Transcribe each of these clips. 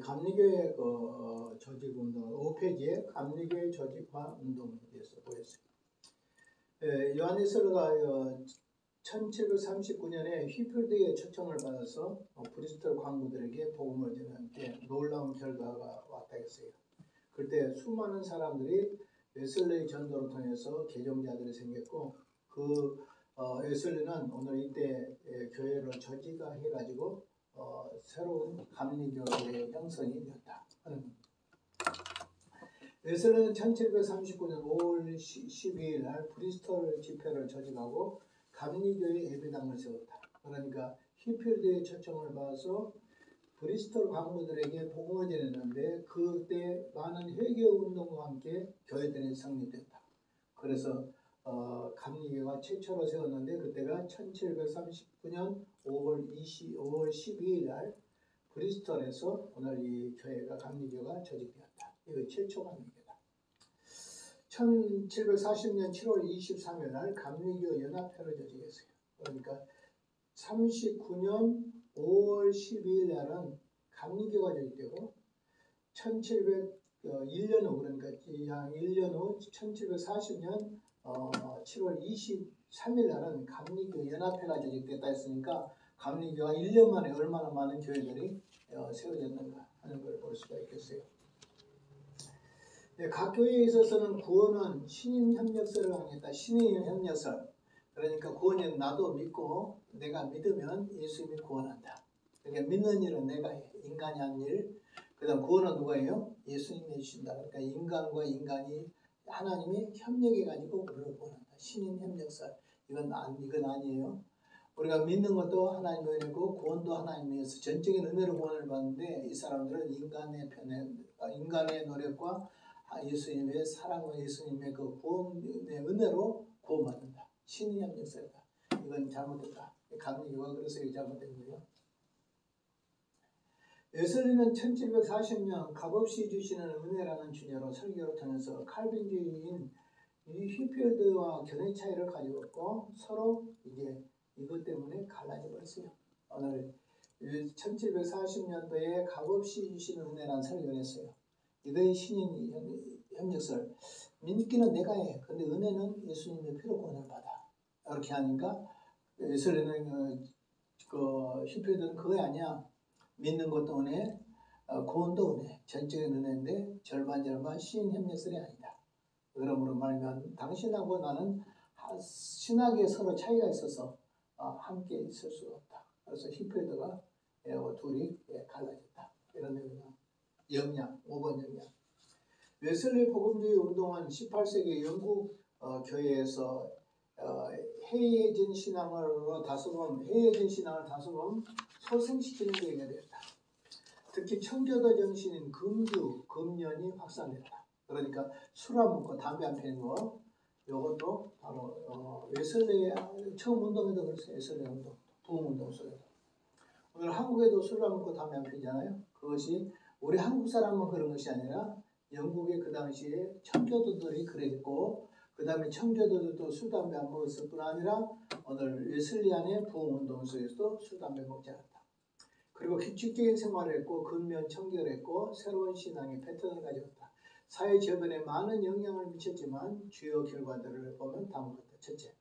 감리교의 조직 운동 5페이지에 감리교의 조직화 운동에 대해서 보였어요. 요한네스러가 1739년에 휘필드의 초청을 받아서 브리스톨 광부들에게 복음을 전하는 게 놀라운 결과가 왔다 했어요. 그때 수많은 사람들이 웨슬레이 전도를 통해서 개종자들이 생겼고 웨슬리는 오늘 이때 교회를 조직화해가지고 새로운 감리교회의 형성이 되었다 하는 겁니다. 웨슬리는 1739년 5월 12일 날 브리스톨 집회를 조직하고 감리교회 예배당을 세웠다. 그러니까 휘필드의 초청을 받아서 브리스톨 광부들에게 복음을 전했는데 그때 많은 회개운동과 함께 교회들이 성립됐다. 그래서 감리교가 최초로 세웠는데 그때가 1739년 5월 12일 날 브리스톨에서 오늘 이 교회가 감리교가 조직되었다. 이거 최초 감리교다. 1740년 7월 23일 날 감리교 연합회를 조직했어요. 그러니까 39년 5월 12일 날은 감리교가 조직되고 1701년 후 그러니까 약 1년 후 1740년 7월 23일 날은 감리교 연합회가 조직됐다 했으니까 감리교가 1년 만에 얼마나 많은 교회들이 세워졌는가 하는 걸 볼 수가 있겠어요. 각 교회에 있어서는 구원은 신인협력설을 하겠다. 신인협력설. 그러니까 구원은 나도 믿고 내가 믿으면 예수님이 구원한다. 그러니까 믿는 일은 내가 해. 인간이 한 일. 그 다음 구원은 누가 해요? 예수님이 해주신다. 그러니까 인간과 인간이 하나님이 협력해가지고 우리를 구원한다. 신인협력설. 이건 아니에요. 우리가 믿는 것도 하나님의 은혜고 구원도 하나님의 은혜에서 전적인 은혜로 구원을 받는데 이 사람들은 인간의 노력과 예수님의 사랑과 예수님의 그 구원의 은혜로 구원받는다. 신인협력설이다. 이건 잘못됐다. 감리교가 그래서 이게 잘못된 거예요. 웨슬리는 1740년 값없이 주시는 은혜라는 주제로 설교를 통해서 칼빈주의인 이 휘필드와 견해 차이를 가지고 서로 이제 이것 때문에 갈라져 버렸어요. 오늘 1740년도에 값없이 주시는 은혜라는 설교를 했어요. 이거의 신인 협력설. 믿기는 내가 해. 근데 은혜는 예수님의 피로 구원을 받아. 이렇게 하니까 웨슬리는 휘필드는 그거 아니야. 믿는 것도 은혜, 구원도 은혜, 전적인 은혜인데 절반 신인 협력설이 아니다. 그러므로 말하면 당신하고 나는 신학에 서로 차이가 있어서 함께 있을 수가 없다. 그래서 휘필드가 둘이 갈라졌다. 이런 영향, 5번 영향. 웨슬리 복음주의 운동은 18세기 영국 교회에서 해이해진 신앙을 다소금 소생시키는 계기가 되었다. 특히 청교도 정신인 금주, 금연이 확산됐다. 그러니까 술 안 먹고 담배 안 피는 거, 이것도 바로 웨슬리의 처음 운동에도 그랬어요. 웨슬리 운동, 부흥 운동 속에서. 오늘 한국에도 술 안 먹고 담배 안 피잖아요. 그것이 우리 한국 사람만 그런 것이 아니라 영국의 그 당시에 청교도들이 그랬고 그 다음에 청교도들도 술, 담배 안 먹었을 뿐 아니라 오늘 웨슬리안의 부흥운동 속에서도 술, 담배 먹지 않았다. 그리고 규칙적인 생활을 했고 근면 청결을 했고 새로운 신앙의 패턴을 가져왔다. 사회 저변에 많은 영향을 미쳤지만 주요 결과들을 보면 다음과 같다. 첫째,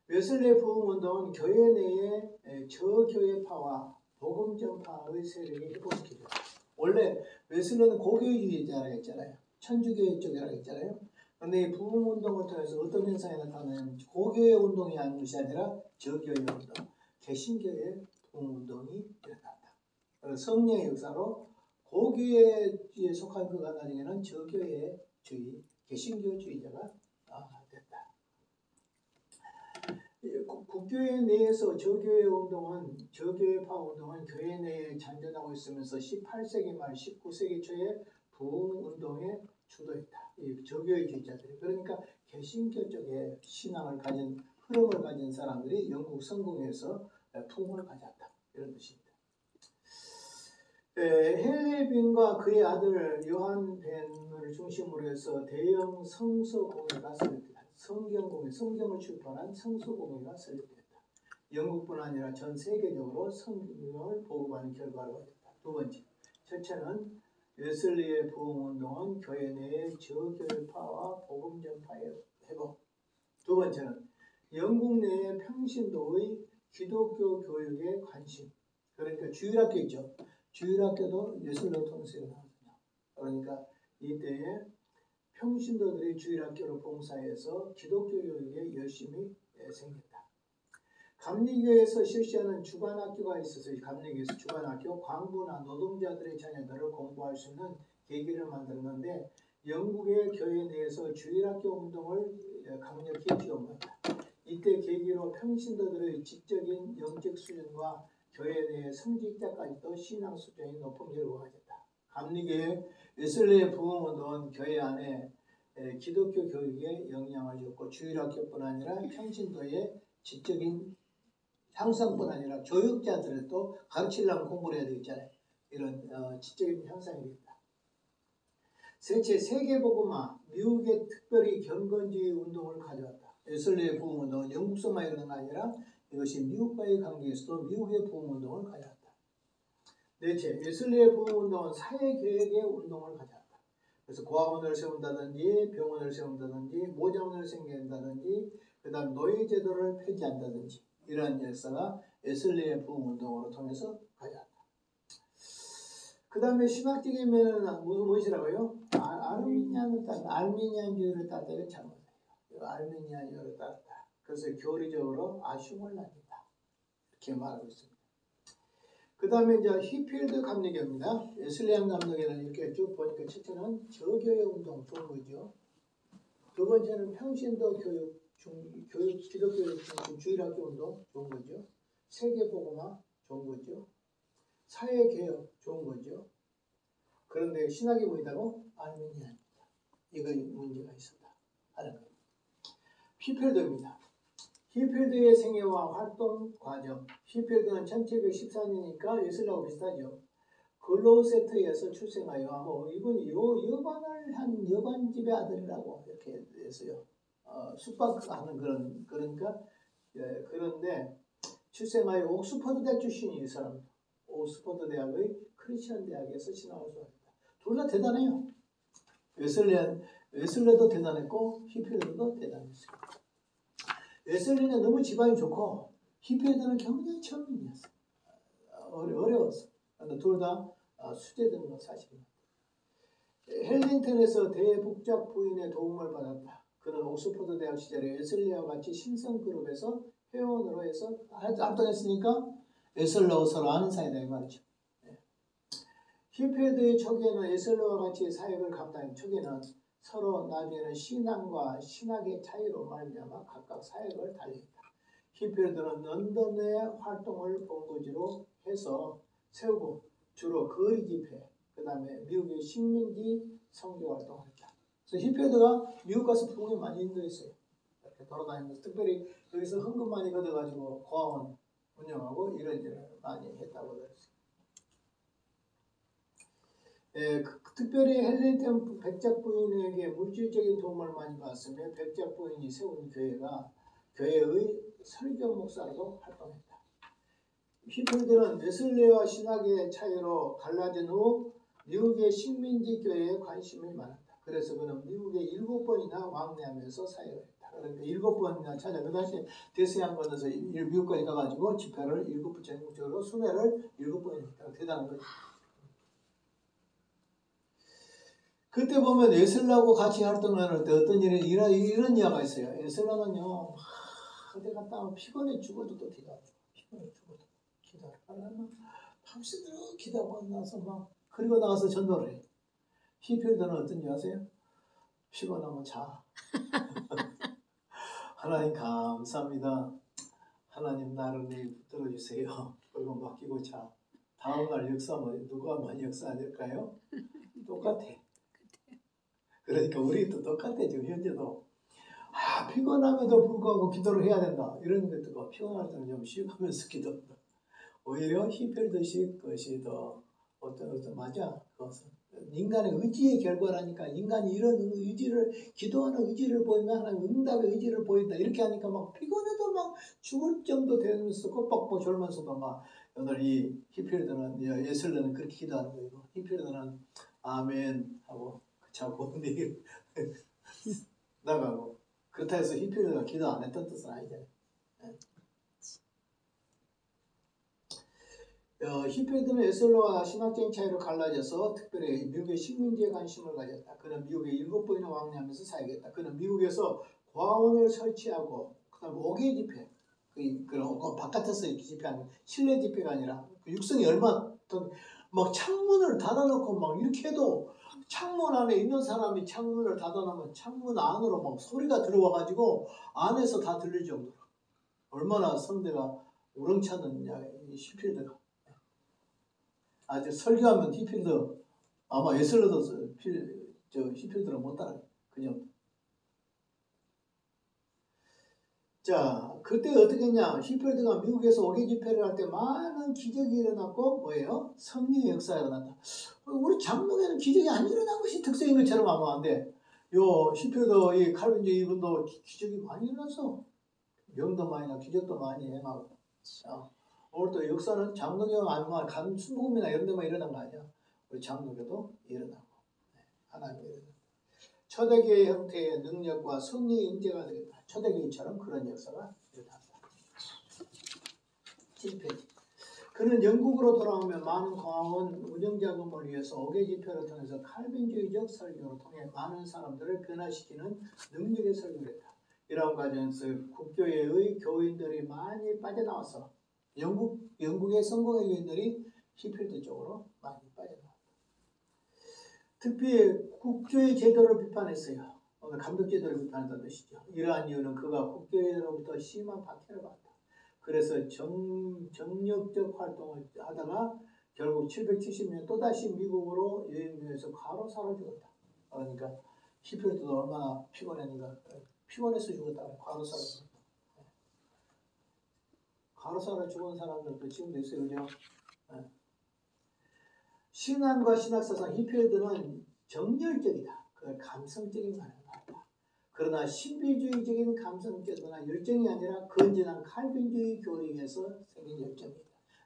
웨슬리의 부흥운동은 교회 내에 저교회파와 복음 전파의 세력이 회복시켰다. 원래 웨슬리는 고교주의자라고 했잖아요. 천주교회 쪽이라고 했잖아요. 그런데 이 부흥운동을 통해서 어떤 현상이 나타나냐면 고교회 운동이 아닌 것이 아니라 저교회 운동, 개신교의 부흥운동이 일어났다. 그래서 성령의 역사로 고교회에 속한 그가 나중에는 저교회주의, 개신교주의자가 됐다. 국교회 내에서 저교회파 운동은 교회 내에 잔존하고 있으면서 18세기 말 19세기 초에 부흥운동에 주도했다. 이 저교회주의자들이. 그러니까 개신교 쪽에 신앙을 가진 흐름을 가진 사람들이 영국 성공에서 풍을 가졌다. 이런 뜻입니다. 헨리 빈과 그의 아들 요한 벤을 중심으로 해서 대형 성서공회가 설립됐다. 성경을 출판한 성서공회가 설립됐다. 영국뿐 아니라 전 세계적으로 성경을 보급하는 결과로 됐다. 두 번째, 첫째는 웨슬리의 부흥운동은 교회 내의 저교회파와 복음 전파의 회복. 두 번째는 영국 내의 평신도의 기독교 교육에 관심. 그러니까 주일학교 있죠. 주일학교도 웨슬리 통해서 나거든요. 그러니까 이때에 평신도들이 주일학교로 봉사해서 기독교 교육에 열심히 생겼다. 감리교에서 실시하는 주간학교가 있어서 감리교에서 주간학교 광부나 노동자들의 자녀들을 공부할 수 있는 계기를 만들었는데 영국의 교회 내에서 주일학교 운동을 강력히 지원한다. 이때 계기로 평신도들의 지적인 영적 수준과 교회 내의 성직자까지도 신앙 수준이 높은 결과가 됐다. 감리교의 웨슬리의 부흥운동은 교회 안에 기독교 교육에 영향을 줬고 주일학교뿐 아니라 평신도의 지적인 향상뿐 아니라 교육자들을 또 가르치려면 공부를 해야 되겠잖아요. 이런 지적인 향상이 됐다. 셋째, 세계복음화, 미국의 특별히 경건주의 운동을 가져왔다. 웨슬리의 부흥운동은 영국서만 일어난 게 아니라 이것이 미국과의 관계에서도 미국의 부흥운동을 가져왔다. 넷째, 웨슬리의 부흥운동은 사회계획의 운동을 가져왔다. 그래서 고아원을 세운다든지 병원을 세운다든지 모자원을 생긴다든지 그 다음 노예제도를 폐지한다든지 이러한 역사가 웨슬리의 부흥운동으로 통해서 가져왔다. 그 다음에 신학적인 면은 무엇이라고요? 알미니안주의를 따르다가 잘못해요. 알미니안주의를 따르다. 그래서 교리적으로 아쉬움을 남긴다. 이렇게 말하고 있습니다. 그 다음에 이제 히필드 감리교입니다. 웨슬리안 감리교는 이렇게 쭉 보니까 첫째는 저교회 운동 좋은 거죠. 두 번째는 평신도 교육, 기독교 주일학교 운동 좋은 거죠. 세계복음화 좋은 거죠. 사회개혁 좋은 거죠. 그런데 신학이 뭐이다고? 알미니안입니다. 이거 문제가 있었다 하는 거예요. 히필드입니다. 히필드의 생애와 활동 과정. 히필드는 1714년이니까 웨슬리하고 비슷하죠. 글로세트에서 출생하여 이분이 여관을 한 여관집의 아들이라고 이렇게 했어요. 숙박하는 그러니까 그런데 출생하여 옥스퍼드 대학 출신이 이 사람. 옥스퍼드 대학의 크리스천 대학에서 신학을 수업했다. 둘 다 대단해요. 웨슬리도 대단했고 히필드도 대단했어요. 웨슬리는 너무 집안이 좋고 히필드는 굉장히 천민이었어요. 어려웠어. 그런데 둘 다 수재된 건 사실입니다. 헬링턴에서 대북작 부인의 도움을 받았다. 그는 옥스퍼드 대학 시절에 웨슬리와 같이 신성그룹에서 회원으로 해서 활동했으니까 웨슬리하고 서로 아는 사이다 이 말이죠. 히필드의 초기에는 웨슬리와 같이 사역을 감당한 초기에는 서로 나중에는 신앙과 신학의 차이로 말미암아 각각 사역을 달리했다. 히필드는 런던의 활동을 본거지로 해서 세우고 주로 거리 집회, 그 다음에 미국의 식민지 선교 활동을 했다. 그래서 히필드가 미국 가서 부흥에 많이 인도했어요. 이렇게 돌아다니면서 특별히 여기서 헌금 많이 걷어가지고 고아원 운영하고 이런 일을 많이 했다고 들었어요. 특별히 헬링턴 백작 부인에게 물질적인 도움을 많이 받았으며 백작 부인이 세운 교회가 교회의 설교 목사로도 활동했다. 히필드는 웨슬리와 신학의 차이로 갈라진 후 미국의 식민지 교회에 관심이 많았다. 그래서 그는 미국에 7번이나 왕래하면서 사역을 했다. 그러니까 7번이나 찾아 그 당시에 대서양 건너서 미국까지 가가지고 집회를 전국적으로 순회를 7번이나 했다. 대단한 거죠. 그때 보면 웨슬리하고 같이 활동할 때 어떤 이런 이야기가 있어요. 웨슬리는요, 어디 갔다 오면 피곤해 죽어도 또 기도하고, 피곤해 죽어도 기도하고, 밤새도록 기도하고 나서 그리고 나가서 전도를 해. 히필드는 어떤지 아세요? 피곤하면 자. 하나님 감사합니다. 하나님 나를 붙들어 주세요. 그리고 맡기고 자. 다음날 역사하면 누가 많이 역사할까요? 똑같아. 그러니까 우리도 똑같아. 지금 현재도 피곤함에도 불구하고 기도를 해야 된다. 이런 것도 피곤할 때는 좀 쉬어가면서 기도한다. 오히려 히필드식 것이 더 어떤 맞아. 그것은 인간의 의지의 결과라니까. 인간이 이런 의지를 기도하는 의지를 보이면 하나님 응답의 의지를 보인다. 이렇게 하니까 막 피곤해도 막 죽을 정도 되면서 꼴박꼴 졸면서도 막 오늘 이 히필드는 예슬레는 그렇게 기도하는 거예요. 히필드는 아멘 하고 자고 나가고 그렇다 해서 히필드가 기도 안 했던 뜻은 아니잖아요. 히필드는 에슬로와 신학적인 차이로 갈라져서 특별히 미국의 식민지에 관심을 가졌다. 그는 미국에 7번이나 왕래하면서 살겠다. 그는 미국에서 과원을 설치하고 그다음 5개 집회, 그런 바깥에서 집회하는 실내 집회가 아니라 육성이 얼마 더 막 창문을 닫아놓고 막 이렇게 해도 창문 안에 있는 사람이 창문을 닫아놓으면 창문 안으로 막 소리가 들어와가지고 안에서 다 들릴 정도로 얼마나 성대가 우렁차느냐 이 히필드가. 아주 설교하면 히필드 아마 에슬러도 히필드를 못 따라요. 그죠? 자, 그때 어떻게 했냐? 히필드가 미국에서 5개 집회를 할 때 많은 기적이 일어났고 뭐예요? 성령의 역사가 일어났다. 우리 장로교는 기적이 안 일어난 것이 특성인 것처럼 아마 한데 요 히필드 이 칼빈주 이분도 기적이 많이 일어났어. 명도 많이 나 기적도 많이 행하고. 오늘도 역사는 장로교 아니면 순복음이나 이런 데만 일어난 거 아니야. 우리 장로교도 일어나고 하나님이 일어나고 초대교회 형태의 능력과 성령의 임재가 되겠다. 초대교회처럼 그런 역사가 일어났다. 7페이지. 그는 영국으로 돌아오면 많은 광화문 운영자금을 위해서 5개 집회를 통해서 칼빈주의적 설교를 통해 많은 사람들을 변화시키는 능력의 설교를 했다. 이런 과정에서 국교회의 교인들이 많이 빠져나와서 영국의 성공의 교인들이 히필드 쪽으로 많이 빠져나왔다. 특히 국교의 제도를 비판했어요. 오늘 감독 제도를 비판했다는 뜻이죠. 이러한 이유는 그가 국교회로부터 심한 박해를 받았다. 그래서 정력적 활동을 하다가 결국 770년 또다시 미국으로 여행 중에서 과로사로 죽었다. 그러니까 히필드도 얼마나 피곤했는가. 피곤해서 죽었다. 과로사로 죽었다. 과로사로 죽은 사람들도 지금도 있어요. 그죠? 신앙과 신학사상 히필드는 정열적이다. 그 감성적인 말을 말한다. 그러나 신비주의적인 감성적이나 열정이 아니라 건전한 칼빈주의 교리에서 생긴 열정이다.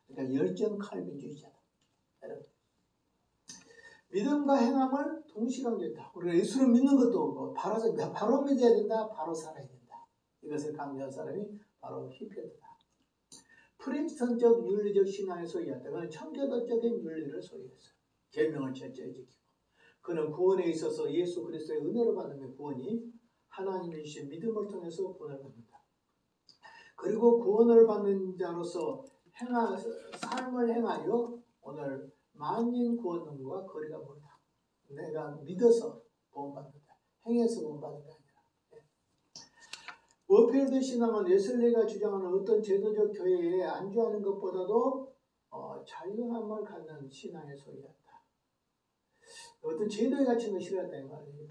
그러니까 열정 칼빈주의자다. 여러분. 믿음과 행함을 동시 강조했다. 우리가 예수를 믿는 것도 바로 믿어야 된다. 바로 살아야 된다. 이것을 강조한 사람이 바로 히필드다. 프린스턴적 윤리적 신앙의 소유였다. 그는 청교도적인 윤리를 소유했어요. 계명을 철저히 지키고. 그는 구원에 있어서 예수 그리스도의 은혜로 받는 구원이 하나님이 주신 믿음을 통해서 구원을 받는다. 그리고 구원을 받는 자로서 삶을 행하여 오늘 만인 구원과 거리가 멀다. 내가 믿어서 구원받는다. 행해서 구원받는 게 아니라. 워필드 신앙은 웨슬리가 주장하는 어떤 제도적 교회에 안주하는 것보다도 자유함을 갖는 신앙의 소리였다. 어떤 제도에 갇힌 걸 싫어했다 이 말이에요.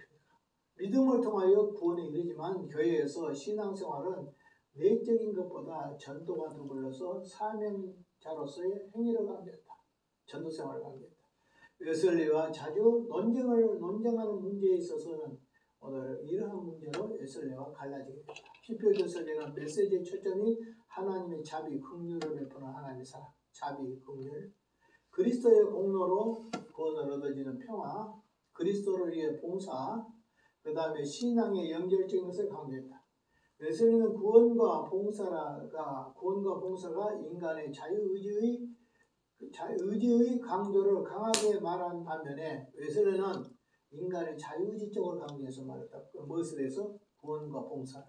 믿음을 통하여 구원에 이르지만 교회에서 신앙생활은 내적인 것보다 전도가 더불어서 사명자로서의 행위를 강조했다. 전도생활을 강조했다. 웨슬리와 자주 논쟁하는 문제에 있어서는 오늘 이러한 문제로 웨슬리와 갈라지게 됐다. 히필드 설교는 메시지의 초점이 하나님의 자비, 긍휼을 베푸는 하나님의 사랑, 자비, 긍휼, 그리스도의 공로로 구원을 얻어지는 평화, 그리스도를 위해 봉사, 그 다음에 신앙의 연결적인 것을 강조했다. 웨슬리는 구원과 봉사가 인간의 자유의지의 강조를 강하게 말한 반면에 웨슬리는 인간의 자유의지 쪽을 강조해서 말했다. 무엇에 대해서? 구원과 봉사를.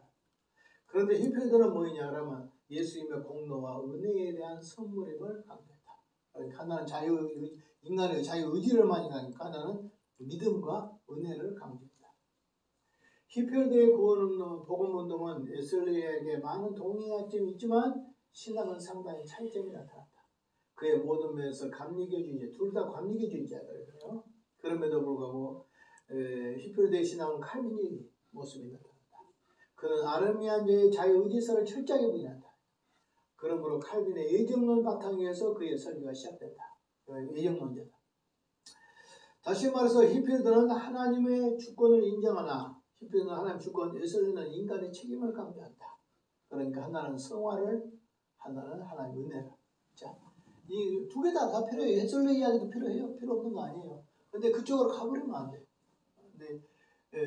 그런데 히필드는 뭐냐 그러면 예수님의 공로와 은혜에 대한 선물임을 강조했다. 그러니까 하나는 인간의 자유의지를 많이 가니까 하나는 믿음과 은혜를 강조했다. 히필드의 복음운동은 웨슬리에게 많은 동의할 점이 있지만 신앙은 상당히 차이점이 나타났다. 그의 모든 면에서 감리교주의자, 둘 다 감리교주의자들이에요. 그럼에도 불구하고 히필드의 신앙은 칼빈주의 모습이 나타났다. 그는 아르미안주의 자유의지서를 철저하게 부인한다. 그러므로 칼빈의 예정론 바탕에서 그의 설교가 시작된다. 예정론자다. 다시 말해서 히필드는 하나님의 주권을 인정하나 히필드는 하나님의 주권, 웨슬리는 인간의 책임을 강조한다. 그러니까 하나는 성화를, 하나는 하나님의 은혜를. 자, 이 두 개 다 필요해요. 웨슬레 이야기도 필요해요. 필요 없는 거 아니에요. 근데 그쪽으로 가버리면 안 돼요. 근데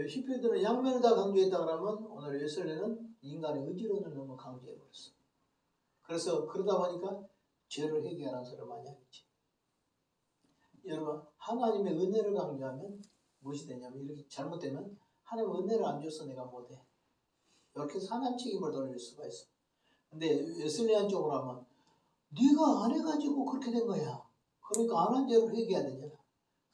히피들은 양면을 다 강조했다 그러면 오늘 웨슬레는 인간의 의지론을 너무 강조해버렸어. 그래서 그러다 보니까 죄를 회개하라는 소리를 많이 하겠지. 여러분, 하나님의 은혜를 강조하면 무엇이 되냐면, 이렇게 잘못되면 하나님 은혜를 안 줘서 내가 못해. 이렇게 해서 하나님 책임을 돌릴 수가 있어. 근데 웨슬레이안 쪽으로 하면 네가 안 해가지고 그렇게 된 거야. 그러니까 안 한 죄를 회개해야 되잖아.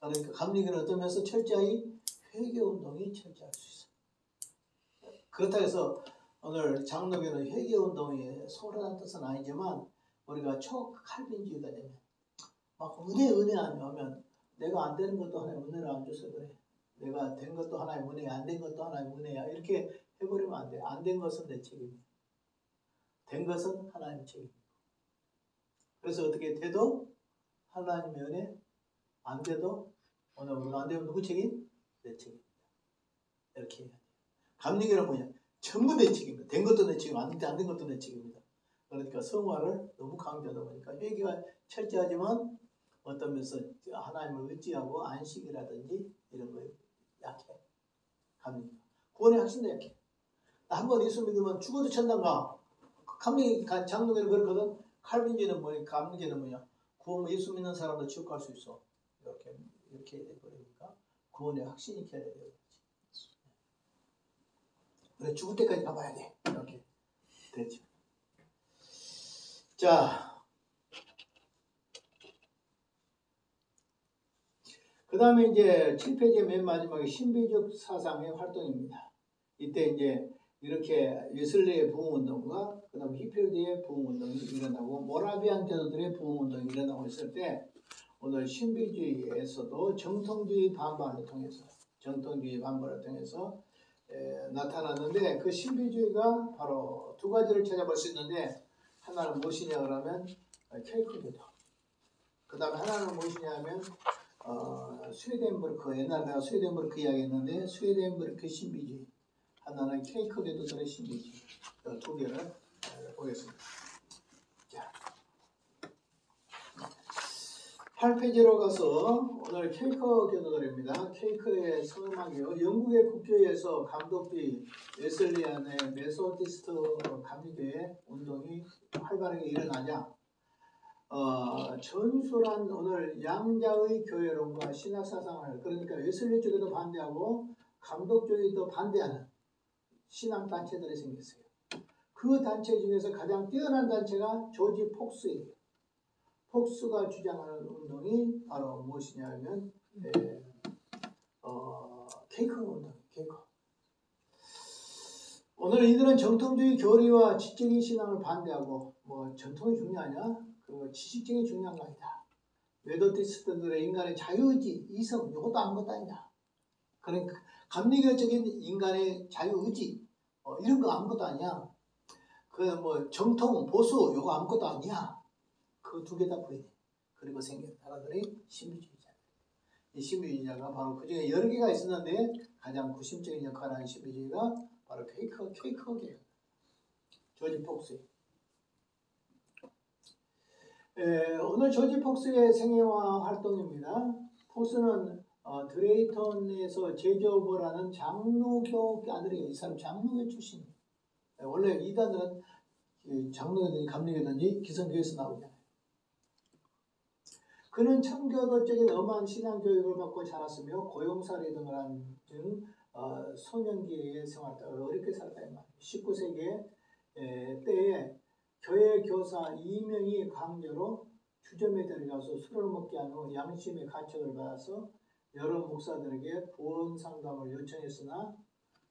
그러니까 감리교를 얻으면서 철저히 회개운동이 철저할 수 있어. 그렇다고 해서 오늘 장로교는 회개운동에 소홀한 뜻은 아니지만, 우리가 초칼빈주의가 되면 막 은혜 아니면 내가 안 되는 것도 하나님 은혜를 안 줘서 그래. 내가 된 것도 하나님 은혜야, 안 된 것도 하나님 은혜야. 이렇게 해버리면 안 돼. 안 된 것은 내 책임이야. 된 것은 하나님 책임이야. 그래서 어떻게 돼도 하나님의 은혜, 안 돼도 오늘 우리가 안 되면 누구 책임? 내 책임이다. 이렇게 해야 돼. 감리교는 뭐냐? 전부 내 책임이다. 된 것도 내 책임, 안 된 것도 내 책임이다. 그러니까 성화를 너무 강조하다 보니까 회개가 철저하지만 어떤 면에서 하나님을 의지하고 안식이라든지 이런 거에 약해. 감리교. 구원의 확신도 약해. 한 번 예수 믿으면 죽어도 천당 가. 장로교는 그렇거든. 칼빈주의는 뭐냐? 감리교는 뭐냐? 구원 예수 믿는 사람도 지옥 갈 수 있어. 이렇게 돼버리니까 구원의 확신이 있게 돼야 되지. 그래 죽을 때까지 가봐야 돼. 이렇게 되죠. 자, 그 다음에 이제 7페이지 맨 마지막에 신비적 사상의 활동입니다. 이때 이제 이렇게 웨슬레의 부흥운동과 그 다음에 히필드의 부흥운동이 일어나고 모라비안 제도들의 부흥운동이 일어나고 있을 때, 오늘 신비주의에서도 정통주의 반발을 통해서 나타났는데, 그 신비주의가 바로 두 가지를 찾아볼 수 있는데, 하나는 무엇이냐 그러면 케이크교도, 그 다음에 하나는 무엇이냐 하면 스웨덴부르크, 옛날에 내가 스웨덴부르크 이야기했는데 스웨덴부르크 신비주의, 하나는 케이크교도들의 신비주의, 두 개를 보겠습니다. 자, 8페이지로 가서 오늘 케이크 교도들입니다. 케이크의 성음악이요. 영국의 국교에서 감독주의 웨슬리안의 메소디스트 감리교의 운동이 활발하게 일어나자 전술한 오늘 양자의 교회론과 신학사상을, 그러니까 웨슬리 쪽에도 반대하고 감독주의도 반대하는 신앙단체들이 생겼어요. 그 단체 중에서 가장 뛰어난 단체가 조지 폭스예요. 폭스가 주장하는 운동이 바로 무엇이냐면 케이크 운동, 케이크. 오늘 이들은 정통주의 교리와 지적인 신앙을 반대하고, 뭐 전통이 중요하냐? 그 지식적인 중요한 거 아니다. 메소디스트들의 인간의 자유의지, 이성, 이것도 아무것도 아니다. 그러니까 감리교적인 인간의 자유의지, 이런 거 아무것도 아니야. 그 뭐 정통, 보수, 이거 아무것도 아니야. 그 두 개 다 부인해. 그리고 생긴 사람들이 신비주의자. 이 신비주의자가 바로 그 중에 여러 개가 있었는데 가장 구심적인 역할을 하는 신비주의가 바로 케이크계예요. 조지 폭스. 오늘 조지 폭스의 생애와 활동입니다. 폭스는 드레이턴에서 제조업을 하는 장로교 아들이에요. 이 사람 장로교 출신이에요. 원래 이단들은 장로교든지 감리교든지 기성교에서 나오잖아요. 그는 청교도적인 엄한 신앙교육을 받고 자랐으며 고용살이 등을 한 등 소년기의 생활을 어렵게 살았다 이 말이에요. 19세기 때에 교회 교사 2명이 강제로 주점에 들어가서 술을 먹게 한 후 양심의 가책을 받아서 여러 목사들에게 구원 상담을 요청했으나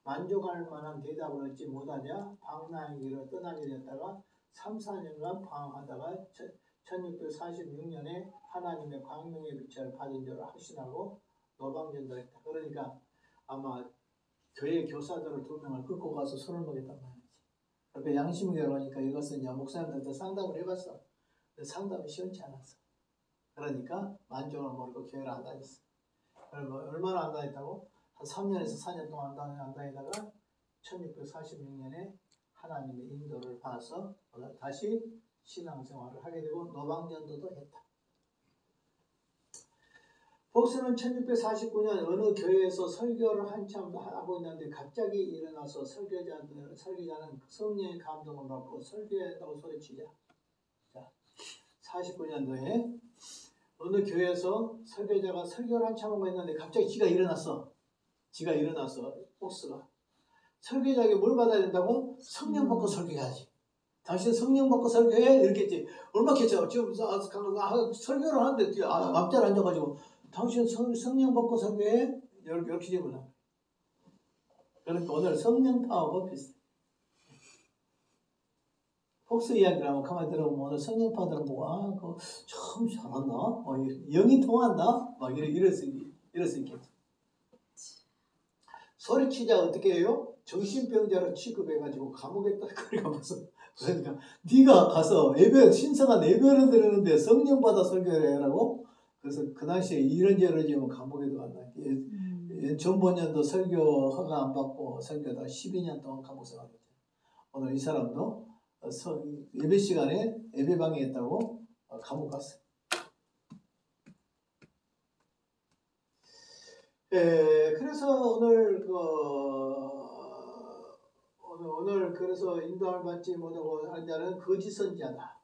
만족할 만한 대답을 얻지 못하자 방랑의 길을 떠나게 됐다가 3, 4년간 방황하다가 1646년에 하나님의 광명의 빛을 받은 줄 확신하고 노방전도했다. 그러니까 아마 교회 교사들을 2명을 끌고 가서 술을 먹였단 말이지. 그러니까 양심이 괴로우니까 이것은 이제 목사님들한테 상담을 해봤어. 근데 상담이 시원치 않았어. 그러니까 만족을 모르고 교회를 안 다녔어. 그러면 얼마나 안 다녔다고? 한 3년에서 4년 동안 안 다니다가 1646년에 하나님의 인도를 받아서 다시 신앙생활을 하게 되고 노방전도도 했다. 폭스는 1649년 어느 교회에서 설교를 한참 하고 있는데 갑자기 일어나서 설교자는 성령의 감동을 받고 설교했다고 소리치자. 자, 49년도에 어느 교회에서 설교자가 설교를 한참 하고 있는데 갑자기 지가 일어났어. 폭스가. 설교자에게 뭘 받아야 된다고? 성령 받고 설교해야지. 당신 성령 받고 설교해? 이렇게 했지. 얼마나 괜찮아. 지금 설교를 하는데 앞자리 앉아가지고 당신 성령 받고 설교해? 이렇게 질문하고. 그러니까 오늘 성령파하고 비슷해. 폭스 이야기를 한번 가만히 들어보면 오늘 성령파들은 보고 그거 참 잘한다. 영이 통한다. 막 이럴 수 있겠지. 소리치자 어떻게 해요? 정신병자로 취급해가지고 감옥에 딱 끌어가면서 그러니까 네가 가서 신성한 예배를 드리는데 성령 받아 설교를 해라고. 그래서 그 당시에 이런 죄를 지으면 감옥에도 간다. 전번년도 설교 허가 안 받고 설교다 12년 동안 감옥 생활했죠. 오늘 이 사람도 예배 시간에 예배방에 있다고 감옥 갔어요. 그래서 오늘 그래서 인도함을 받지 못하고 하는 자는 거짓 선지자다.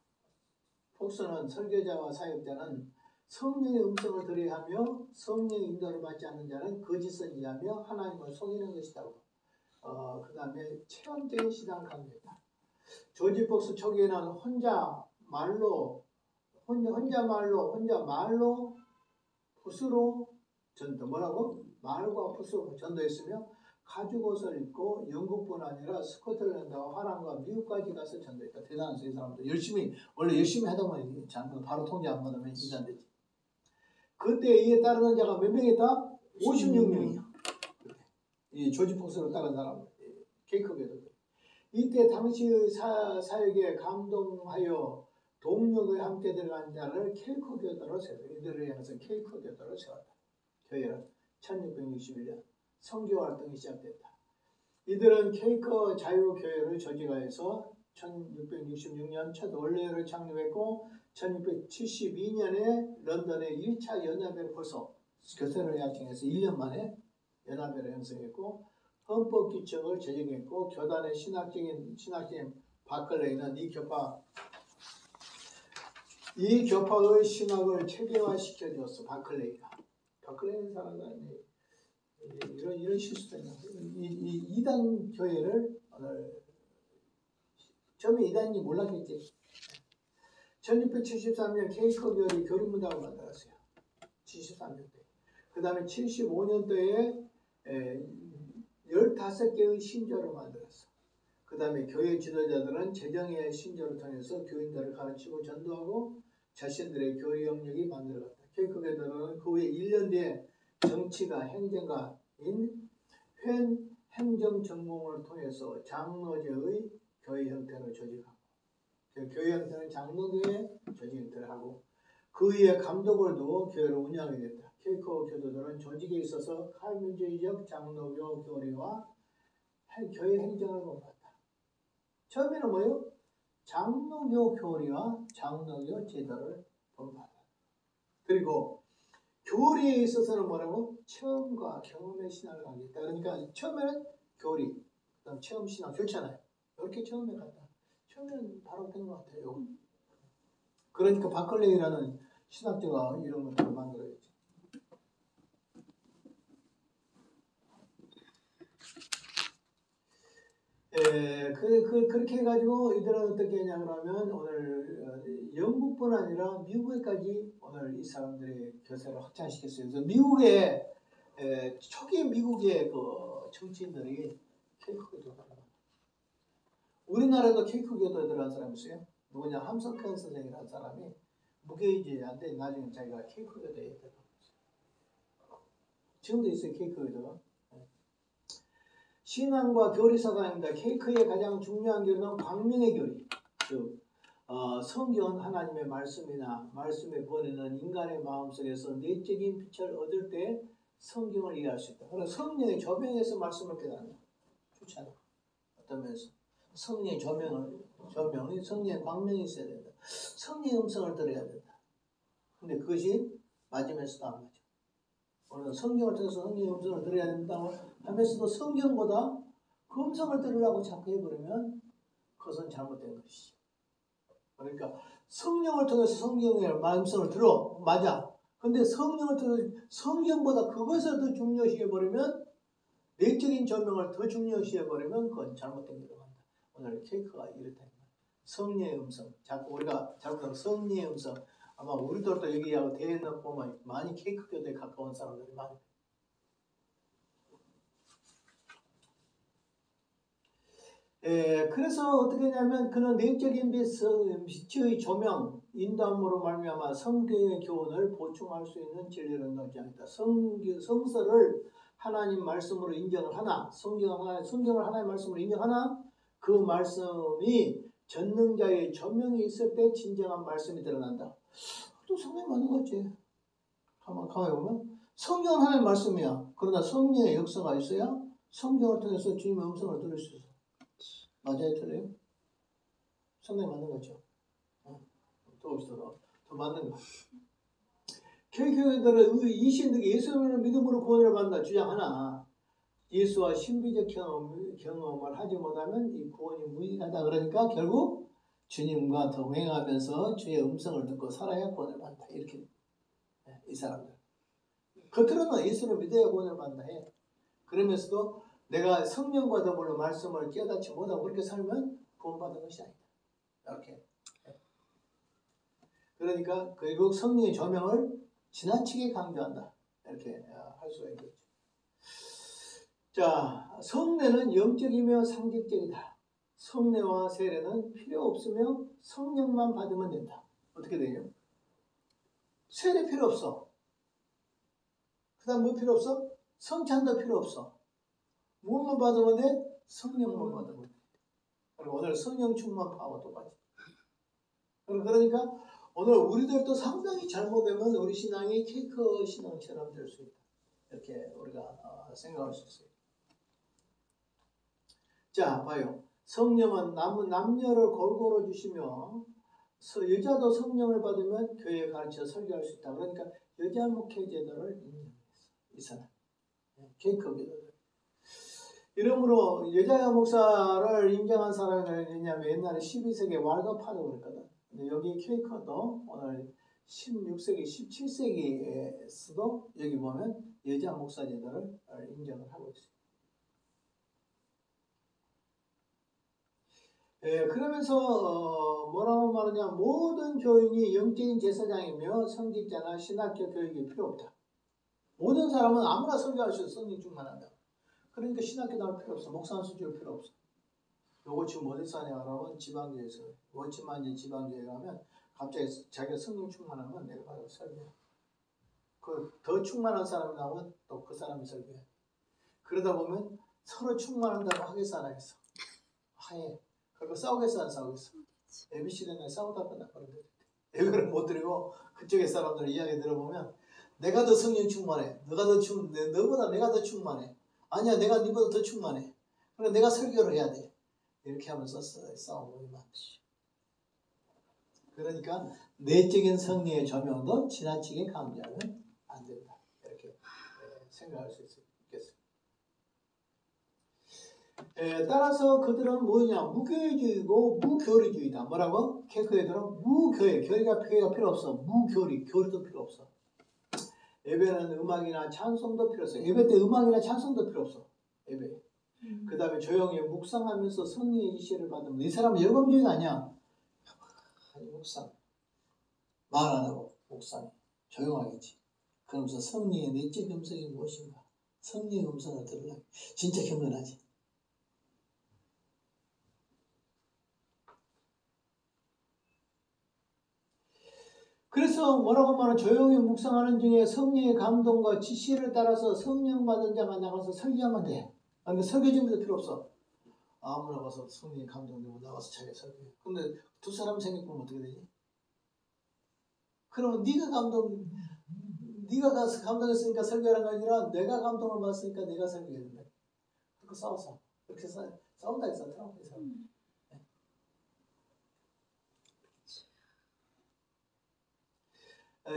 폭스는 설교자와 사역자는 성령의 음성을 들어야 하며 성령의 인도를 받지 않는 자는 거짓 선지자며 하나님을 속이는 것이다고. 그 다음에 체험적인 신앙을 강조했다. 조지 폭스 초기에는 혼자 말로 붓으로 전도 뭐라고? 말과 붓으로 전도했으며 가죽 옷을 입고 영국뿐 아니라 스코틀랜드와 화랑과 미국까지 가서 전도했다. 대단한 이 사람들 원래 열심히 하다 보면 바로 통제 안 받으면 이단되지. 그때 이에 따르는 자가 몇 명이다? 56명이야. 이 조지 폭스를 따른 사람, 케이크교도. 이때 당시의 사역에 감동하여 동력에 함께 들어간 자를 케이크교도로 세웠다. 이들을 향해서 케이크교도로 세웠다. 교회는 1661년 선교활동이 시작됐다. 이들은 케이크 자유교회를 조직하여서 1666년 첫 원례회를 창립했고 1672년에 런던의 1차 연합회를 벌써 교세를 약정해서 1년 만에 연합회를 형성했고 헌법규칙을 제정했고 교단의 신학적인 바클레이는 이 교파의 신학을 체계화시켜 주었어. 바클레이는 사람은 이런 실수도 있나. 이 이단 교회를 오늘 처음에 이단인지 몰랐겠지. 1673년 케이크교리 교리문답을 만들었어요. 73년도에. 그 다음에 75년도에 15개의 신조를 만들었어. 그 다음에 교회 지도자들은 재정의 신조를 통해서 교인들을 가르치고 전도하고 자신들의 교리 영역이 만들어갔다. 케이크교도는 그 후에 1년 뒤에 정치가 행정가인 행정 전공을 통해서 장로제의 교회 형태로 조직하고 교회 형태는 장로교회 조직 형태를 하고 그 위에 감독을 두고 교회를 운영하게 됐다. 케이크 교도들은 조직에 있어서 칼민주의적 장로교 교리와 교회 행정을 본받았다. 처음에는 뭐예요? 장로교 교리와 장로교 제도를 본받았다. 그리고 교리에 있어서는 뭐라고? 체험과 경험의 신앙을 강조했다. 그러니까 처음에는 교리, 그다음 체험 신앙 좋잖아요. 이렇게 처음에 갔다. 처음에는 바로 된 것 같아요. 그러니까 바클레이라는 신학자가 이런 것들을 만들어야지. 그렇게 해가지고 이들은 어떻게 했냐면 오늘 영국뿐 아니라 미국에까지 오늘 이 사람들의 교세를 확장시켰어요. 그래서 초기 미국의 그 정치인들이 케이크교도가 우리나라도 케이크교도에 들어간 사람이 있어요. 누구냐? 함석헌 선생이라는 사람이 무교의제한데 나중에 자기가 케이크교도에 들어갔어요. 지금도 있어요. 케이크교도가. 신앙과 교리사상입니다. 케이크의 가장 중요한 교리는 광명의 교리. 즉 성경은 하나님의 말씀이나 말씀의 권위는 인간의 마음속에서 내적인 빛을 얻을 때 성경을 이해할 수 있다. 그러나 성령의 조명에서 말씀을 깨닫는다. 좋지 않아? 어떤 면에서. 성령의 조명이 성령의 광명이 있어야 된다. 성령의 음성을 들어야 된다. 근데 그것이 맞으면서도 안 맞아. 오늘 성경을 통해서 성령의 음성을 들어야 된다고 하면서도 성경보다 그 음성을 들으려고 자꾸 해버리면 그것은 잘못된 것이지. 그러니까 성령을 통해서 성경의 말씀을 들어. 맞아. 근데 성령을 통해서 성경보다 그것을 더 중요시 해버리면 내적인 조명을 더 중요시 해버리면 그건 잘못된 길로 간다. 오늘 케이크가 이렇다. 성령의 음성. 자꾸 우리가 자꾸 성령의 음성. 아마 우리들도 여기하고 대회는 보면 많이 케이크 교도에 가까운 사람들이 많이. 그래서 어떻게 하냐면 그는 내적인 빛의 조명, 인도함으로 말미암아 성경의 교훈을 보충할 수 있는 진리를 넣지 않다. 성서를 하나님 말씀으로 인정을 하나, 성경을 하나님 말씀으로 인정하나 그 말씀이 전능자의 조명이 있을 때 진정한 말씀이 드러난다. 또 성경 맞는 거지. 가만히 보면 성경은 하나님 말씀이야. 그러나 성령의 역사가 있어야 성경을 통해서 주님의 음성을 들을 수 있어. 맞아요, 틀려요? 상당히 맞는 거죠. 더 맞는 거. 교회들은 이 신들이 예수를 믿음으로 구원을 받는다 주장하나 예수와 신비적 경험을 하지 못하면 이 구원이 무익하다. 그러니까 결국 주님과 동행하면서 주의 음성을 듣고 살아야 구원을 받는다. 이렇게 이 사람들. 겉으로는 예수를 믿어야 구원을 받는다 해. 그러면서도 내가 성령과 더불어 말씀을 깨닫지 못하고 그렇게 살면 구원받은 것이 아니다. 이렇게. 그러니까 결국 성령의 조명을 지나치게 강조한다. 이렇게 할 수가 있겠죠. 자, 성례는 영적이며 상징적이다. 성례와 세례는 필요 없으며 성령만 받으면 된다. 어떻게 되냐? 세례 필요 없어. 그 다음 뭐 필요 없어? 성찬도 필요 없어. 무엇만 받으면 돼? 성령만 받으면 돼. 그리고 오늘 성령 충만 파워 똑같이. 그러니까 오늘 우리들도 상당히 잘못되면 우리 신앙이 케이크 신앙처럼 될 수 있다. 이렇게 우리가 생각할 수 있어요. 자, 봐요. 성령은 남녀를 골고루 주시며 여자도 성령을 받으면 교회에 가르쳐 설교할 수 있다. 그러니까 여자 목회 제도를 인정했어. 이 사람. 케이크 교도들. 이러므로 여자 목사를 인정한 사람이 누구냐면 옛날에 12세기 왈더파도 그랬거든. 근데 여기 케이크도 오늘 16세기, 17세기에서도 여기 보면 여자 목사 제도를 인정을 하고 있어요. 그러면서 뭐라고 말하냐, 모든 교인이 영적인 제사장이며 성직자나 신학교 교육이 필요 없다. 모든 사람은 아무나 설교할 수 있어. 성령 충만한다. 그러니까 신학교 나올 필요 없어. 목사 한 수줄 필요 없어. 요거 지금 어디서 하냐 그러면 지방교회에서 원치만 이제 지방교회 가면 갑자기 자기가 성령 충만하면 내가 바로 설교해. 그 더 충만한 사람이 나오면 또 그 사람이 설교해. 그러다 보면 서로 충만한다고 하겠어 안 하겠어? 하해. 그리고 싸우겠어 안 싸우겠어? ABC는 싸우다 끝나버린대. 예배를 못 드리고 그쪽의 사람들 이야기 들어보면 내가 더 성령 충만해. 너보다 내가 더 충만해. 아니야, 내가 네보다 더 충만해. 그래 내가 설교를 해야 돼. 이렇게 하면서 싸우고 많지. 그러니까 내적인 성령의 조명도 지나치게 강조하면 안 된다. 이렇게 생각할 수 있겠습니다. 따라서 그들은 뭐냐? 무교리주의고 무교리주의다. 뭐라고? 케이크애들은 무교리, 교리가 필요 없어. 무교리, 교리도 필요 없어. 예배는 음악이나 찬송도 필요 없어. 예배 때 음악이나 찬송도 필요 없어. 예배. 그 다음에 조용히 묵상하면서 성령의 지시를 받으면 이 사람은 열광주의가 아니야. 아니 묵상. 말 안 하고 묵상. 조용하겠지. 그러면서 성령의 내적 음성이 무엇인가? 성령의 음성을 들으려고. 진짜 경건하지. 그래서 뭐라고 말하면 조용히 묵상하는 중에 성령의 감동과 지시를 따라서 성령 받은 자가 나가서 설교하면 돼. 그러니까 설교 준비도 필요 없어. 아무나 가서 성령의 감동되고 나가서 자기가 설교해. 근데 두 사람 생각보면 어떻게 되지? 그러면 네가 가서 감동했으니까 설교하는 게 아니라 내가 감동을 받았으니까 내가 설교해야 된다. 그렇게 싸웠어. 그렇게 싸운다 했어.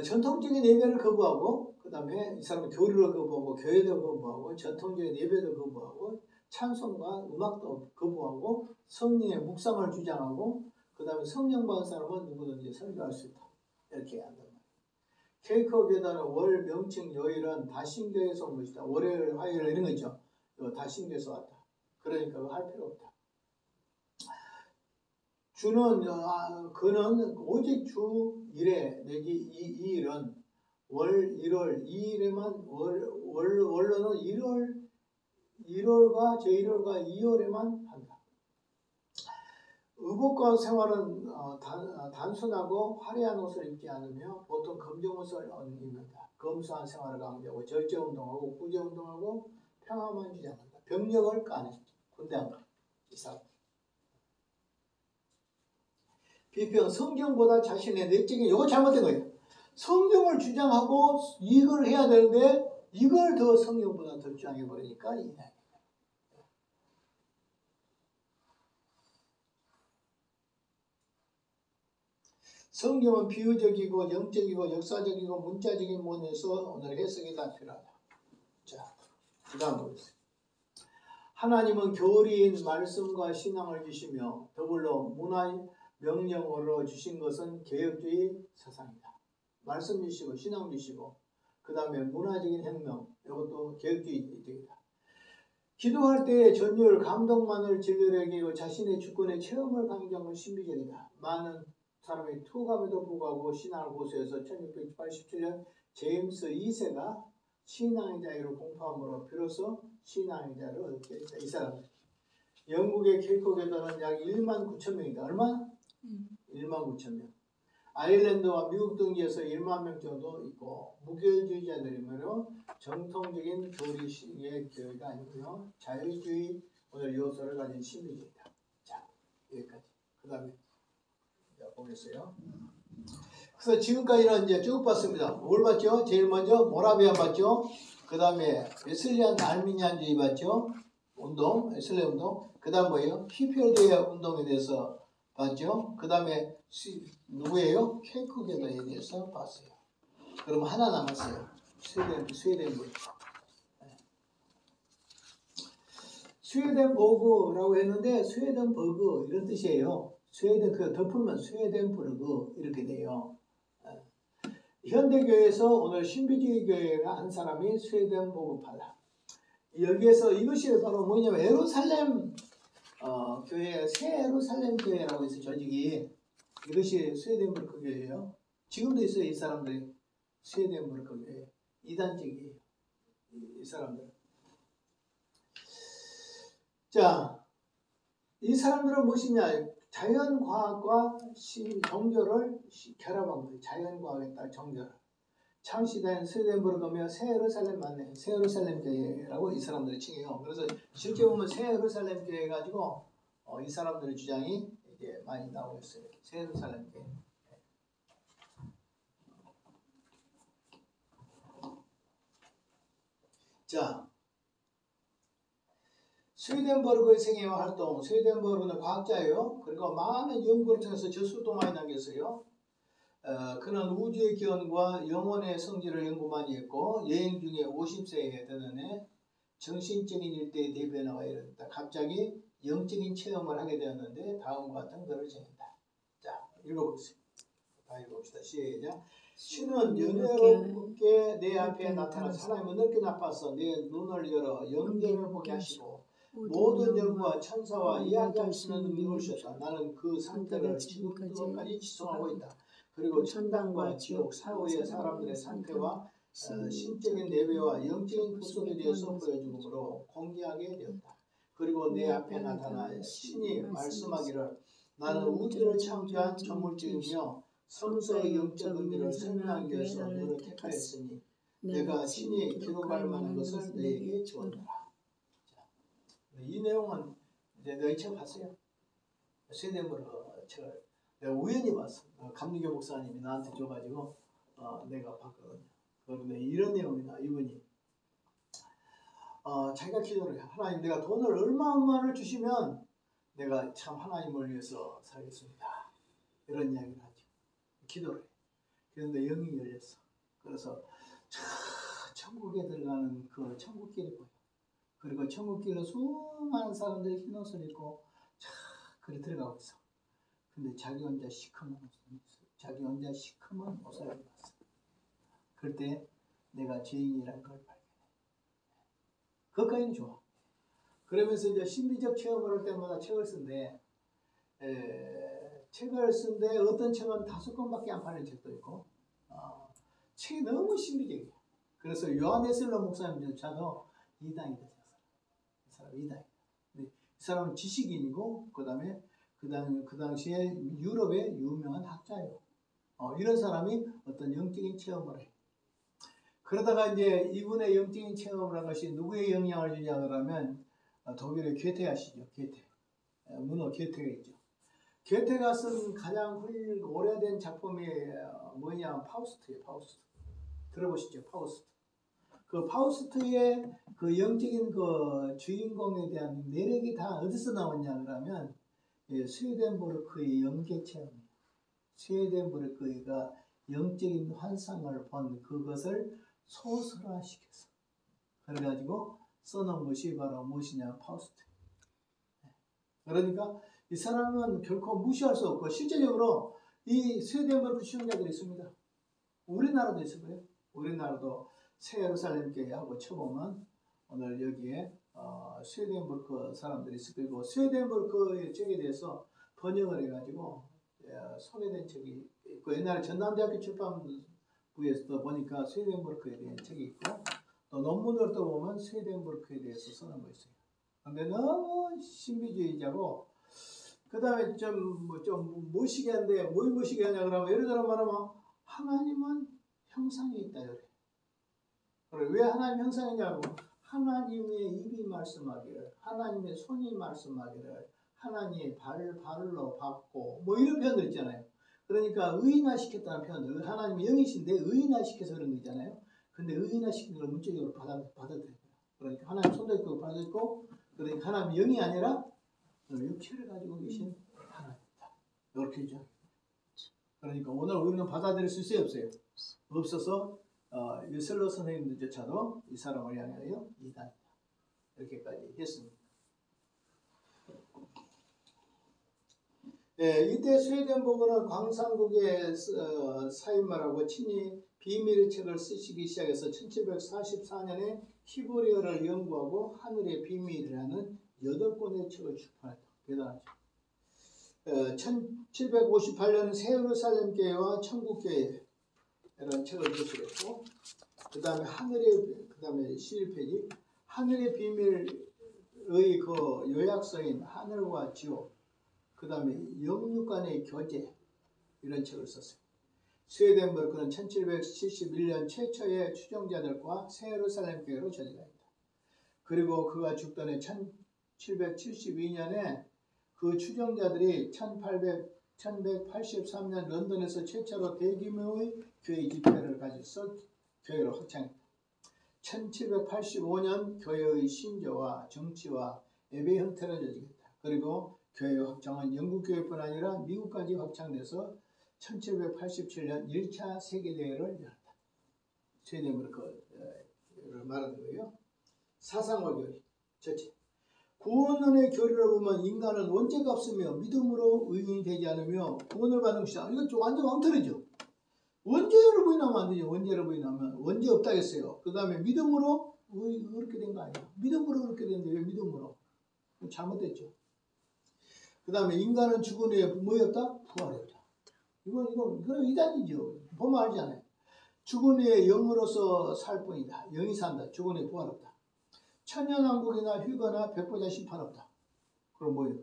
전통적인 예배를 거부하고 그 다음에 이 사람은 교리를 거부하고 교회도 거부하고 전통적인 예배도 거부하고 찬송과 음악도 거부하고 성령의 묵상을 주장하고 그 다음에 성령 받은 사람은 누구든지 설교할 수 있다. 이렇게 한단 말이에요. 케이크교회는 월 명칭 요일은 다신교에서 온 것이다. 월요일, 화요일 이런 거 있죠. 이거 다신교에서 왔다. 그러니까 그거 할 필요 없다. 주는 그는 오직 주 1회 내지 2일은 월 1월 2일에만 원로는 1월과 제1월과 2월에만 한다. 의복과 생활은 단순하고 화려한 옷을 입지 않으며 보통 검정 옷을 입는다. 검소한 생활을 강조하고 절제운동하고 구제운동하고 평화만 주장한다. 병력을 까내. 군대 안 가. 이 사람. 비평 성경보다 자신의 내적인 이거 잘못된 거예요. 성경을 주장하고 이걸 해야 되는데 이걸 더 성경보다 더 주장해 버리니까 이 이야기. 성경은 비유적이고 영적이고 역사적이고 문자적인 면에서 오늘 해석이 다 필요하다. 자, 그 다음 보겠습니다. 하나님은 교리인 말씀과 신앙을 주시며 더불어 문화의 명령으로 주신 것은 개혁주의 사상이다. 말씀 주시고 신앙 주시고 그 다음에 문화적인 혁명 이것도 개혁주의적이다. 기도할 때의 전율 감동만을 진리로 여기고 자신의 주권의 체험을 강조하는 신비적이다. 많은 사람이 투감에도 불구하고 신앙을 고수해서 1687년 제임스 2세가 신앙의 자유를 공포함으로 비로소 신앙의 자유를 얻게 됐다. 이 사람 영국의 케이크교회는 약 1만 9천 명이다. 얼마? 1만 9천 명. 아일랜드와 미국 등지에서 1만 명 정도 있고 무교주의자들이므로 정통적인 교리식의 교회가 아니고요. 자유주의 오늘 요소를 가진 신비주의다. 자, 여기까지. 그 다음에 보겠어요. 그래서 지금까지는 이제 쭉 봤습니다. 뭘 봤죠? 제일 먼저 모라비안 봤죠? 그 다음에 웨슬리안 알미니안주의 봤죠? 운동, 웨슬리 운동. 그 다음 뭐예요? 히피어드의 운동에 대해서 봤죠? 그 다음에 누구예요? 케이크교회에 대해서 봤어요. 그럼 하나 남았어요. 스웨덴 버그라고 했는데 스웨덴 버그 이런 뜻이에요. 스웨덴 그 덮으면 스웨덴버그 이렇게 돼요. 현대교회에서 오늘 신비주의 교회가 한 사람이 스웨덴버그파다. 여기에서 이것이 바로 뭐냐면 예루살렘 교회, 새 예루살렘 교회라고 해서 조직이 이것이 스웨덴버그 교회예요. 지금도 있어요. 이 사람들이 스웨덴버그 교회 이단적이에요. 이 사람들. 자, 이 사람들은 무엇이냐? 자연과학과 종교를 결합한 거예요. 자연과학에 종교를. 창시된 스웨덴버그면 새 예루살렘 맞네. 새 예루살렘 교회라고 이 사람들이 칭해요. 그래서 실제 보면 새 예루살렘 교회 가지고 이 사람들의 주장이 이제 많이 나오고 있어요. 새 예루살렘 교회. 자, 스웨덴버그의 생애와 활동. 스웨덴버그는 과학자예요. 그리고 많은 연구를 통해서 저술도 많이 남겼어요. 그는 우주의 기원과 영혼의 성질을 연구 많이 했고 여행 중에 50세에 되는 해 정신적인 일대에 대변화가 일어났다. 갑자기 영적인 체험을 하게 되었는데 다음과 같은 글을 정했다. 자, 읽어보세요. 다 읽어봅시다. 시작. 신은 연애롭게 내 앞에 나타나서 하나님은 넓게 나빠서 내 눈을 열어 영계를 보게 하시고 모든 영과 천사와 이야기할 수 있는 능력을 주셨다. 나는 그 상태를 지금까지 지속하고 있다. 그리고 천당과 지옥 사후의 사람들의 상태와 신적인 내배와 영적인 구속에 대해서 보여주므로 공개하게 되었다. 그리고 내 앞에 나타나 신이 말씀하기를 나는 우주를 창조한 전물주이며 성서의 영적 의미를 설명하기 위해서 너를 택하였으니 내가 친히 기록할 만한 것을 너에게 주었노라. 이 내용은 이제 너희 책 봤어요? 스웨덴버그 책을 내가 우연히 봤어. 감리교 목사님이 나한테 줘가지고 내가 봤거든요. 그런데 이런 내용이다. 이분이 자기가 기도를 해. 하나님 내가 돈을 얼마만을 주시면 내가 참 하나님을 위해서 살겠습니다. 이런 이야기를 하죠. 기도를 해. 그런데 영이 열렸어. 그래서 천국에 들어가는 그 천국길이 보여. 그리고 천국길로 수많은 사람들이 흰 옷을 입고 그리 들어가고 있어. 근데 자기 혼자 시커먼 옷을 입었어. 그럴 때 내가 죄인이라는 걸 발견해. 그것까지는 좋아. 그러면서 이제 신비적 체험을 할 때마다 책을 쓴데, 책을 쓴데 어떤 책은 5권밖에 안 팔린 책도 있고, 책이 너무 신비적이야. 그래서 요한 웨슬러 목사님조차도 이단이 됐어요. 이 사람 이단이. 이 사람은 지식인이고, 그 당시에 유럽의 유명한 학자예요. 이런 사람이 어떤 영적인 체험을 해. 그러다가 이제 이분의 영적인 체험을 한 것이 누구의 영향을 주냐 그러면 독일의 괴테 아시죠? 괴테. 문어 괴테가 있죠. 괴테가 쓴 가장 오래된 작품이 뭐냐? 파우스트예요. 파우스트. 들어보시죠? 파우스트. 그 파우스트의 그 영적인 그 주인공에 대한 매력이 다 어디서 나왔냐 그러면 스웨덴보르크의 영계 체험이에요. 스웨덴보르크가 영적인 환상을 본 그것을 소설화시켰어. 그래가지고 써놓은 것이 바로 무엇이냐? 파우스트. 그러니까 이 사람은 결코 무시할 수 없고 실제적으로 이 스웨덴보르크 수용자들이 있습니다. 우리나라도 있을 거예요. 우리나라도 새 예루살렘 교회하고 쳐보면 오늘 여기에 스웨덴보르크 사람들이 있을 거고 스웨덴보르크의 책에 대해서 번역을 해가지고 소개된 책이 있고 옛날에 전남대학교 출판부에서도 보니까 스웨덴보르크에 대한 책이 있고 또 논문을 또 보면 스웨덴보르크에 대해서 쓰는 거 있어요. 근데 너무 신비주의자고 그 다음에 좀 무식한데 뭘 무식하냐 그러면 예를 들어 말하면 하나님은 형상이 있다 그래. 그래 왜 하나님 형상이냐고 하나님의 입이 말씀하기를 하나님의 손이 말씀하기를 하나님의 발로 받고 뭐 이런 표현들 있잖아요. 그러니까 의인화시켰다는 표현들 하나님이 영이신데 의인화시켜서 그런 거 있잖아요. 근데 의인화시키는 걸 문적으로 받아들여요. 그러니까 하나님 손도 있고 발도 있고 그러니까 하나님 영이 아니라 육체를 가지고 계신 하나님이다. 이렇게 이죠. 그러니까 오늘 우리는 받아들일 수 있어요 없어요? 없어서 웨슬러 선생님들조차도 이 사람을 향하여 이단이다. 이렇게까지 했습니다. 이때 스웨덴보그는 광산국의 사인말하고 친히 비밀의 책을 쓰시기 시작해서 1744년에 히브리어를 연구하고 하늘의 비밀이라는 8권의 책을 출판했다. 대단하죠. 1758년 새 예루살렘 교회와 천국 교회라는 책을 제출했고 그 다음에 그 다음에 11페이지 하늘의 비밀의 그 요약서인 하늘과 지옥 그 다음에 영육 간의 교제 이런 책을 썼어요. 스웨덴보르크는 1771년 최초의 추종자들과 새 예루살렘 교회로 전이합니다. 그리고 그가 죽던 해 1772년에 그 추종자들이 1183년 런던에서 최초로 대규모의 교회 집회를 가져서 교회로 확장했다. 1785년 교회의 신조와 정치와 예배 형태를 조직했다. 그리고 교회 확장은 영국 교회뿐 아니라 미국까지 확장돼서 1787년 1차 세계대회를 열었다. 스웨덴보르크를 말하는 거예요. 사상과 교리. 첫째, 구원론의 교리를 보면 인간은 원죄가 없으며 믿음으로 의인이 되지 않으며 구원을 받는 것이다. 이거 완전 엉터리죠. 원죄를 부인하면 안 되죠. 원죄를 부인하면 원죄 없다겠어요. 그 다음에 믿음으로 그렇게 된 거 아니야. 믿음으로 그렇게 됐는데 왜 믿음으로? 잘못됐죠. 그 다음에 인간은 죽은 후에 뭐였다? 부활했다. 이건 이단이죠. 보면 알잖아요. 죽은 후에 영으로서 살 뿐이다. 영이 산다. 죽은 후에 부활 없다. 천년왕국이나 휴거나 백보자 심판 없다. 그럼 뭐예요?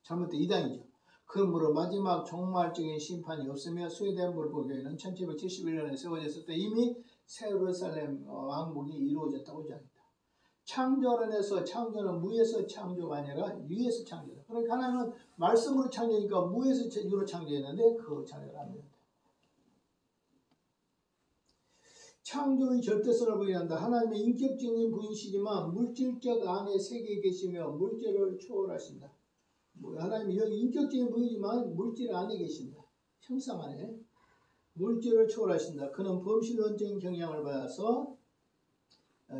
잘못된 이단이죠. 그러므로 마지막 종말적인 심판이 없으며 스웨덴보르크 교회는 1771년에 세워졌을 때 이미 새 예루살렘 왕국이 이루어졌다고 주장했다. 창조론에서 창조는 무에서 창조가 아니라 유에서 창조다. 그러니까 하나님은 말씀으로 창조니까 무에서 유로 창조했는데 그 창조를 안 된다. 창조의 절대성을 부인한다. 하나님의 인격적인 분이시지만 물질적 안의 세계에 계시며 물질을 초월하신다. 하나님이 인격적인 분이지만 물질 안에 계신다. 형상 안에. 물질을 초월하신다. 그는 범실론적인 경향을 받아서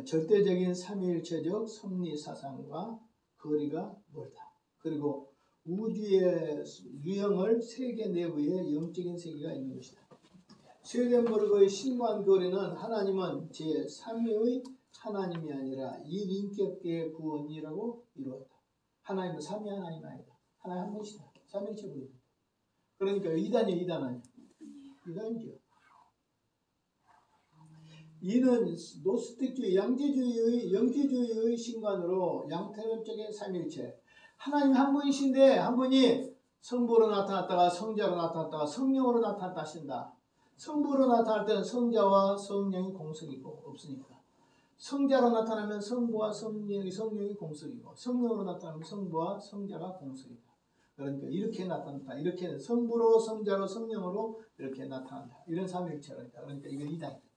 절대적인 삼위일체적 섭리 사상과 거리가 멀다. 그리고 우주의 유형을 세계 내부에 영적인 세계가 있는 것이다. 스웨덴버그의 신관 거리는 하나님은 제3위의 하나님이 아니라 일인격계의 구원이라고 이루었다. 하나님은 삼위 하나님 아니다. 하나님 한 분이시다. 삼위일체 구원. 그러니까 이단이에요, 이단 아니에요. 이단이죠. 이는 노스틱주의, 영지주의의 신관으로 양태론적인 삼위일체. 하나님 한 분이신데 한 분이 성부로 나타났다가 성자로 나타났다가 성령으로 나타났다 하신다. 성부로 나타날 때는 성자와 성령이 공석이고 없으니까. 성자로 나타나면 성부와 성령이 공석이고 성령으로 나타나면 성부와 성자가 공석이다. 그러니까 이렇게 나타난다. 이렇게 성부로 성자로 성령으로 이렇게 나타난다. 이런 삼위일체라니까. 그러니까 이건 이단이다.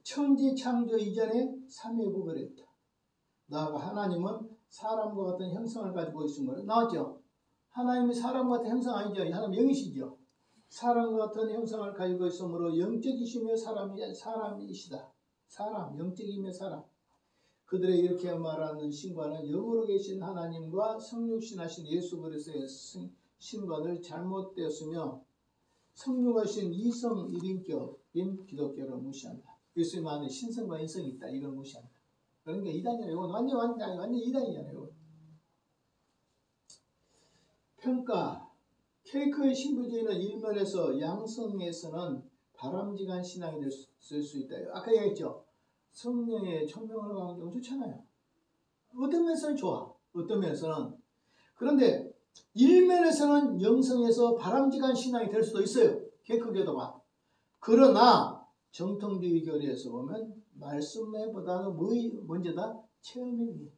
천지 창조 이전에 삼위부별했다. 나아가 하나님은 사람과 같은 형상을 가지고 있음을 나왔죠. 하나님이 사람과 같은 형상 아니죠. 하나님 영이시죠. 사람과 같은 형상을 가지고 있으므로 영적이시며 사람이시다. 사람, 영적이며 사람. 그들의 이렇게 말하는 신관은 영으로 계신 하나님과 성육신하신 예수 그리스도의 신관을 잘못되었으며 성육하신 이성 일인격인 기독교를 무시한다. 예수님 안에 신성과 인성이 있다. 이걸 무시한다. 그러니까 이단이에요. 이건 완전 이단이잖아요. 평가. 케이크의 신부주의는 일면에서 양성에서는 바람직한 신앙이 될 수 있다. 아까 얘기했죠. 성령의 천명을 가는 경우 좋잖아요. 어떤 면에서는 좋아. 어떤 면에서는. 그런데 일면에서는 영성에서 바람직한 신앙이 될 수도 있어요. 케이크교도가. 그러나 정통주의 교리에서 보면 말씀보다는 먼저다 체험이 위에다.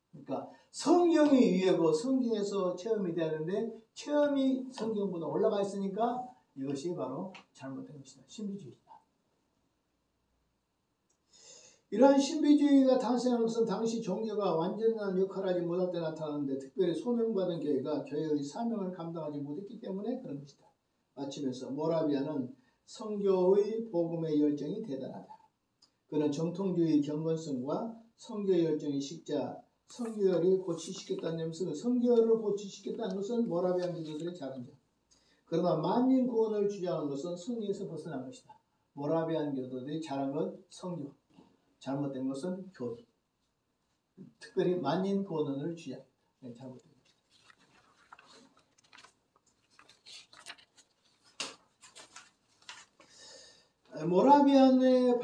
그러니까 성경이 위에고 성경에서 체험이 되는데 체험이 성경보다 올라가 있으니까 이것이 바로 잘못된 것이다. 신비주의다. 이러한 신비주의가 탄생한 것은 당시 종교가 완전한 역할을 하지 못할 때 나타나는데 특별히 소명받은 교회가 교회의 사명을 감당하지 못했기 때문에 그런 것이다. 마치면서 모라비아는 성교의 복음의 열정이 대단하다. 그는 정통주의 경건성과 성교의 열정이 식자, 성교를 고치시켰다는 점에서 성교를 고치시켰다는 것은 모라비안 교도들의 작은 점. 그러나 만민 구원을 주장하는 것은 성경에서 벗어난 것이다. 모라비안 교도들이 잘한 건 성교, 잘못된 것은 교리. 특별히 만민 구원을 주장했다. 잘못된 것이다. 모라비안의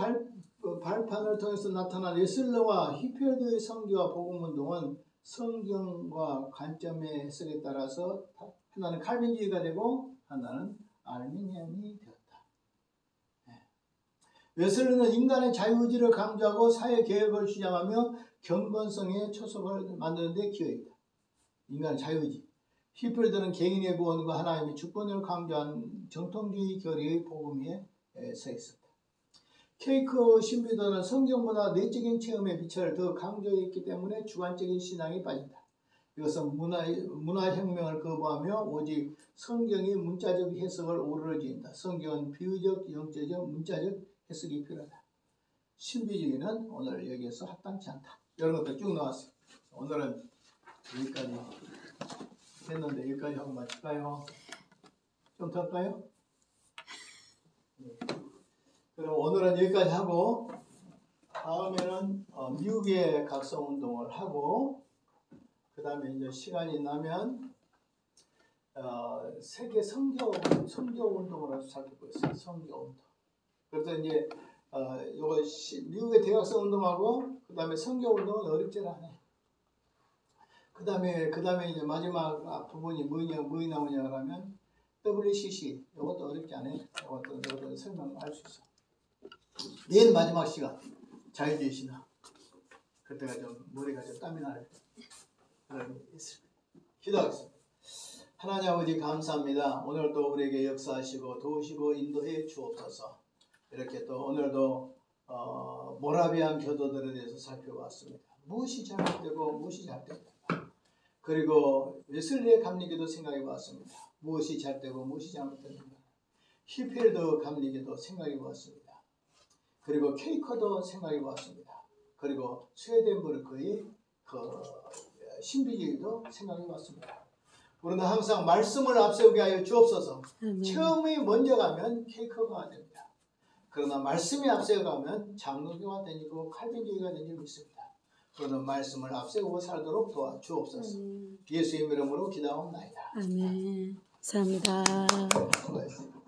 발판을 통해서 나타난 레슬러와 히펠드의 성교와 복음운동은 성경과 관점의 해석에 따라서 하나는 칼빈주의가 되고 하나는 알미니안이 되었다. 웨슬리는 인간의 자유의지를 강조하고 사회개혁을 주장하며 경건성의 초석을 만드는 데 기여했다. 인간의 자유의지. 히펠드는 개인의 구원과 하나님의 주권을 강조한 정통주의 교리의 복음 위에 서 있었다. 케이크 신비도는 성경보다 내적인 체험의 빛을 더 강조했기 때문에 주관적인 신앙이 빠진다. 이것은 문화혁명을 거부하며 오직 성경의 문자적 해석을 오르러진다. 성경은 비유적, 영적적, 문자적 해석이 필요하다. 신비주의는 오늘 여기에서 합당치 않다. 이런 것도 쭉 나왔어요. 오늘은 여기까지 했는데 여기까지 하고 마칠까요? 좀 더 할까요? 그럼 오늘은 여기까지 하고 다음에는 미국의 각성운동을 하고 그 다음에 이제 시간이 나면 세계 선교운동을 살피고 있어요. 선교운동. 그래서 이제 요거 미국의 대각성운동하고 그 다음에 선교운동은 어렵지 않아요. 그 다음에 이제 마지막 부분이 뭐이 나오냐 그러면 WCC 이것도 어렵지 않아요. 이것도 설명할 수 있어. 맨 마지막 시간 자유주의 신학. 그때가 좀 머리가 좀 땀이 날 그런 있습니다. 기도하겠습니다. 하나님 아버지 감사합니다. 오늘도 우리에게 역사하시고 도우시고 인도해 주옵소서. 이렇게 또 오늘도 모라비안 교도들에 대해서 살펴봤습니다. 무엇이 잘못되고 무엇이 잘못된가. 그리고 웨슬리의 감리교도 생각해봤습니다. 무엇이 잘되고 무엇이 잘못되는가. 힐필드 감리교도 생각해봤습니다. 그리고 케이커도 생각해봤습니다. 그리고 스웨덴부르크의 신비주의도 생각해봤습니다. 우리는 항상 말씀을 앞세우게 하여 주옵소서. 처음에 먼저 가면 케이커가 됩니다. 그러나 말씀이 앞세워가면 장로교가 되고 칼빈주의가 되는 줄 믿습니다. 그러나 말씀을 앞세우고 살도록 도와주옵소서. 예수의 이름으로 기도하옵나이다. 아멘. 감사합니다. 수고하셨습니다.